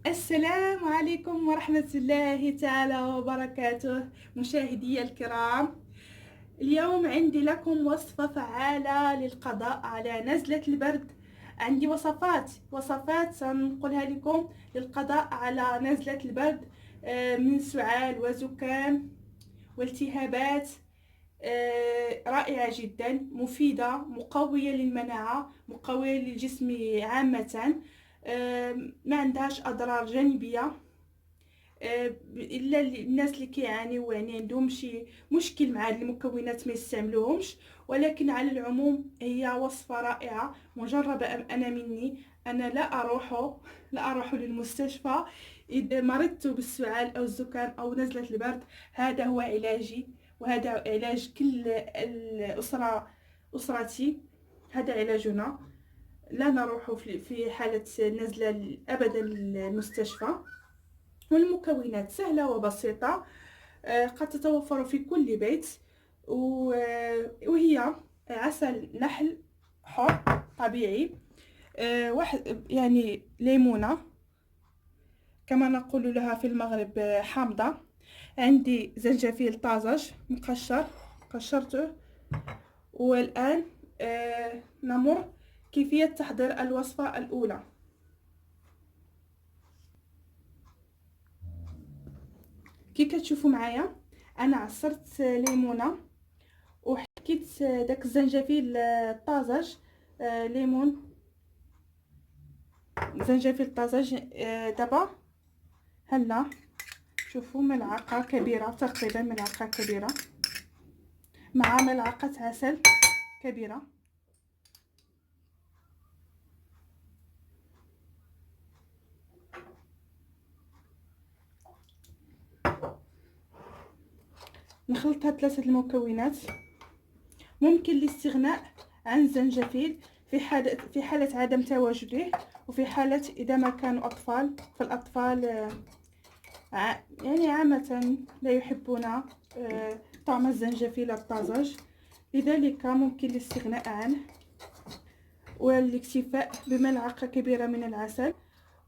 السلام عليكم ورحمة الله تعالى وبركاته، مشاهدي الكرام. اليوم عندي لكم وصفة فعالة للقضاء على نزلة البرد. عندي وصفات سنقولها لكم للقضاء على نزلة البرد، من سعال وزكام والتهابات. رائعة جدا، مفيدة، مقوية للمناعة، مقوية للجسم عامة. ما عندهاش أضرار جانبية، الا الناس اللي كيعانيو يعني عندهم شي مشكل مع هاد المكونات ما يستعملوهمش. ولكن على العموم هي وصفة رائعة مجربة انا مني. انا لا اروح للمستشفى اذا مرضت بالسعال او الزكام او نزلة البرد. هذا هو علاجي، وهذا علاج كل اسرتي. هذا علاجنا. لا نروح في حالة نزلة ابدا المستشفى. والمكونات سهلة وبسيطة، قد تتوفر في كل بيت. وهي عسل نحل حر طبيعي، واحد يعني ليمونة كما نقول لها في المغرب، حامضة. عندي زنجفيل طازج قشرته. والآن نمر كيفية تحضير الوصفة الأولى. كي كتشوفوا معايا أنا عصرت ليمونة وحكيت داك الزنجفيل الطازج، ليمون، زنجفيل طازج. دابا هلا شوفوا ملعقة كبيرة، تقريبا ملعقة كبيرة مع ملعقة عسل كبيرة. نخلط هاد ثلاثة المكونات. ممكن الاستغناء عن الزنجفيل في حالة عدم تواجده، وفي حالة إذا ما كانوا أطفال. فالأطفال يعني عامة لا يحبون طعم الزنجفيل الطازج، لذلك ممكن الاستغناء عنه والاكتفاء بملعقة كبيرة من العسل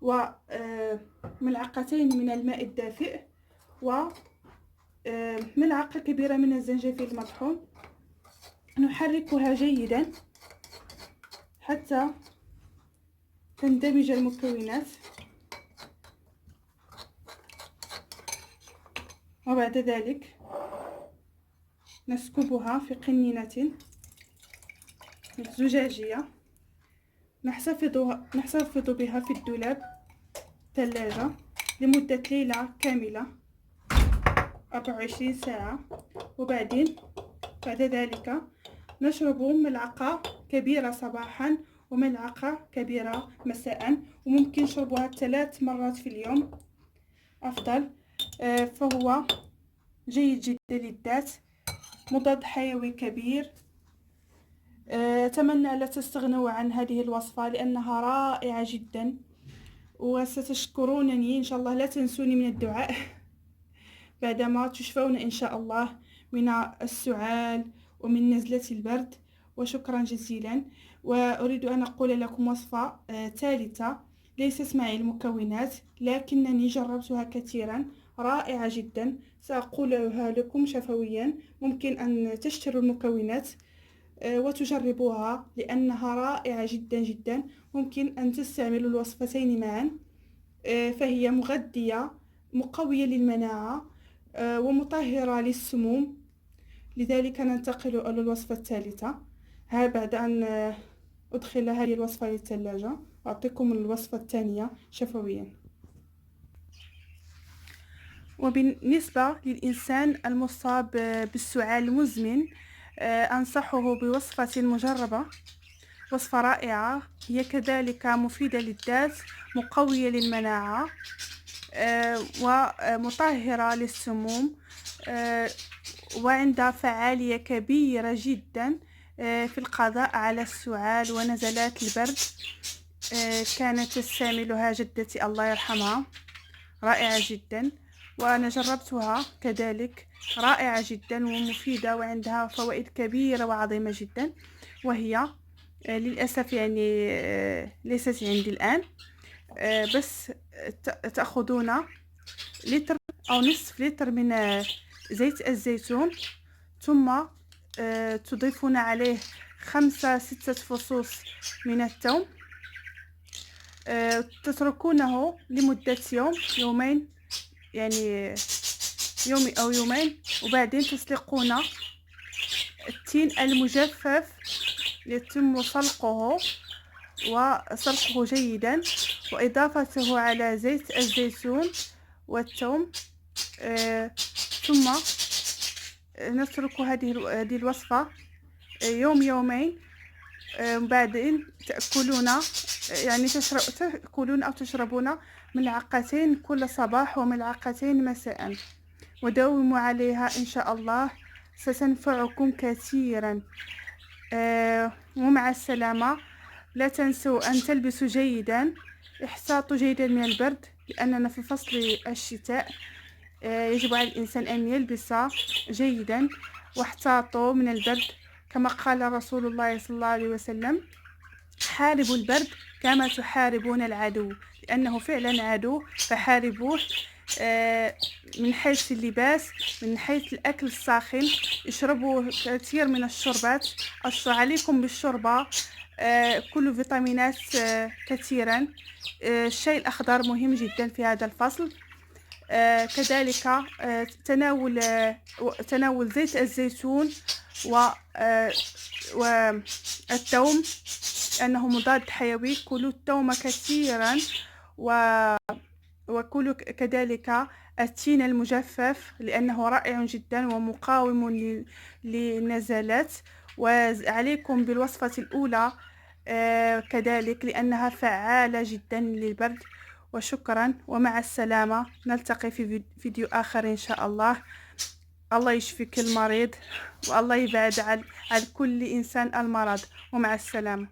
وملعقتين من الماء الدافئ وملعقة كبيرة من الزنجفيل المطحون. نحركها جيدا حتى تندمج المكونات، وبعد ذلك نسكبها في قنينة زجاجية، نحتفظ بها في الدولاب ثلاجة لمدة ليلة كاملة 24 ساعة. وبعدين بعد ذلك نشرب ملعقة كبيرة صباحا وملعقة كبيرة مساء، وممكن شربها 3 مرات في اليوم أفضل. فهو جيد جدا للذات، مضاد حيوي كبير. أتمنى لا تستغنوا عن هذه الوصفة لأنها رائعة جدا، وستشكرونني إن شاء الله. لا تنسوني من الدعاء بعدما تشفون إن شاء الله من السعال ومن نزلة البرد. وشكرا جزيلا. وأريد أن أقول لكم وصفة ثالثة ليست معي المكونات لكنني جربتها كثيرا، رائعة جدا. سأقولها لكم شفويا. ممكن أن تشتروا المكونات وتجربوها لأنها رائعة جدا جدا. ممكن أن تستعملوا الوصفتين معا. فهي مغذية، مقوية للمناعة، ومطهرة للسموم. لذلك ننتقل إلى الوصفة الثالثة. بعد أن أدخل هذه الوصفة للثلاجة أعطيكم الوصفة الثانية شفويا. وبالنسبة للإنسان المصاب بالسعال المزمن، أنصحه بوصفة مجربة، وصفة رائعة. هي كذلك مفيدة للذات، مقوية للمناعة، ومطهرة للسموم، وعندها فعالية كبيرة جدا في القضاء على السعال ونزلات البرد. كانت تستعملها جدتي الله يرحمها، رائعة جدا. وأنا جربتها كذلك، رائعة جدا ومفيدة وعندها فوائد كبيرة وعظيمة جدا. وهي للأسف يعني ليست عندي الآن، بس تأخذون لتر أو نصف لتر من زيت الزيتون، ثم تضيفون عليه 5-6 فصوص من الثوم، تتركونه لمدة يومين، يعني يوم أو يومين، وبعدين تسلقون التين المجفف يتم سلقه جيدا، وإضافته على زيت الزيتون والثوم. ثم نترك هذه الوصفة يومين. بعدين تأكلون، يعني تأكلون أو تشربون ملعقتين كل صباح وملعقتين مساء، وداوموا عليها إن شاء الله، ستنفعكم كثيرا. ومع السلامة. لا تنسوا أن تلبسوا جيدا، احتاطوا جيدا من البرد، لأننا في فصل الشتاء. يجب على الإنسان أن يلبس جيدا، واحتاطوا من البرد، كما قال رسول الله صلى الله عليه وسلم: حاربوا البرد كما تحاربون العدو، لأنه فعلا عدو، فحاربوه. من حيث اللباس، من حيث الأكل الساخن، اشربوا كثير من الشربات، عليكم بالشوربة، كل فيتامينات كثيرا. الشاي الأخضر مهم جدا في هذا الفصل. كذلك تناول زيت الزيتون والثوم، لأنه مضاد حيوي. كلوا الثوم كثيرا، وكلوا كذلك التين المجفف، لأنه رائع جدا ومقاوم للنزلات. وعليكم بالوصفة الأولى كذلك، لأنها فعالة جدا للبرد. وشكرا، ومع السلامة. نلتقي في فيديو آخر إن شاء الله. الله يشفي كل مريض، والله يبعد عن كل إنسان المرض. ومع السلامة.